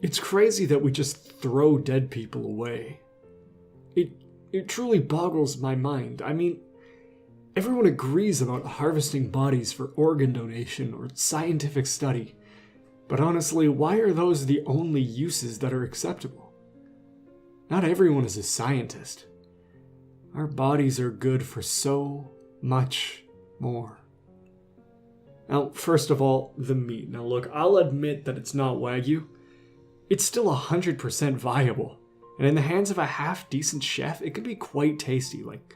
It's crazy that we just throw dead people away. It truly boggles my mind. I mean, everyone agrees about harvesting bodies for organ donation or scientific study. But honestly, why are those the only uses that are acceptable? Not everyone is a scientist. Our bodies are good for so much more. Now, first of all, the meat. Now look, I'll admit that it's not Wagyu. It's still 100% viable. And in the hands of a half-decent chef, it can be quite tasty, like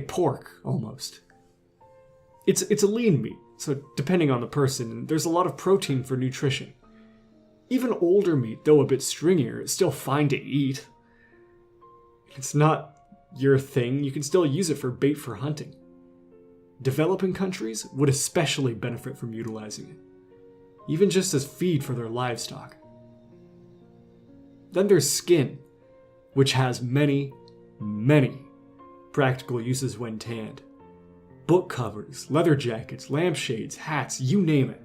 pork, almost. It's a lean meat, so depending on the person, there's a lot of protein for nutrition. Even older meat, though a bit stringier, is still fine to eat. It's not your thing, you can still use it for bait for hunting. Developing countries would especially benefit from utilizing it, even just as feed for their livestock. Then there's skin, which has many, many practical uses when tanned. Book covers, leather jackets, lampshades, hats, you name it.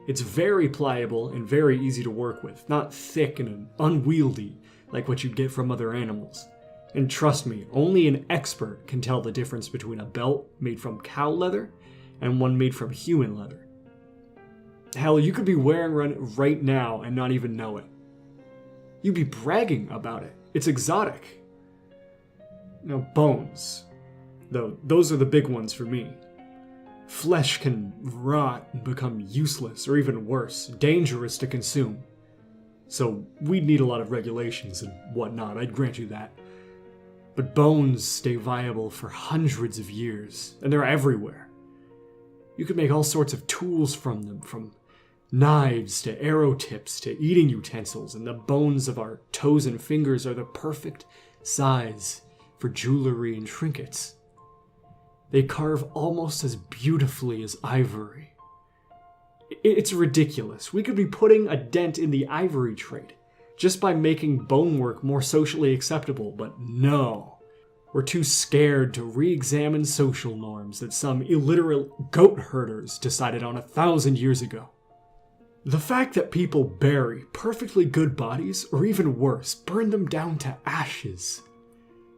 It's very pliable and very easy to work with, not thick and unwieldy like what you'd get from other animals. And trust me, only an expert can tell the difference between a belt made from cow leather and one made from human leather. Hell, you could be wearing one right now and not even know it. You'd be bragging about it. It's exotic. Now, bones. Though, those are the big ones for me. Flesh can rot and become useless, or even worse, dangerous to consume. So, we'd need a lot of regulations and whatnot, I'd grant you that. But bones stay viable for hundreds of years, and they're everywhere. You could make all sorts of tools from them, from knives to arrow tips to eating utensils, and the bones of our toes and fingers are the perfect size for jewelry and trinkets. They carve almost as beautifully as ivory. It's ridiculous. We could be putting a dent in the ivory trade just by making bonework more socially acceptable, but no. We're too scared to re-examine social norms that some illiterate goat herders decided on 1,000 years ago. The fact that people bury perfectly good bodies, or even worse, burn them down to ashes,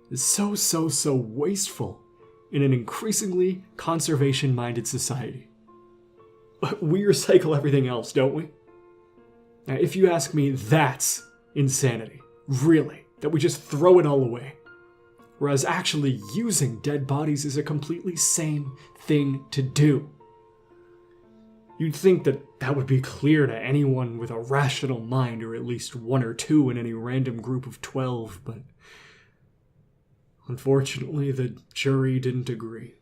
is so wasteful in an increasingly conservation-minded society. But we recycle everything else, don't we? Now, if you ask me, that's insanity. Really. That we just throw it all away. Whereas actually using dead bodies is a completely sane thing to do. You'd think that that would be clear to anyone with a rational mind, or at least one or two in any random group of 12, but unfortunately the jury didn't agree.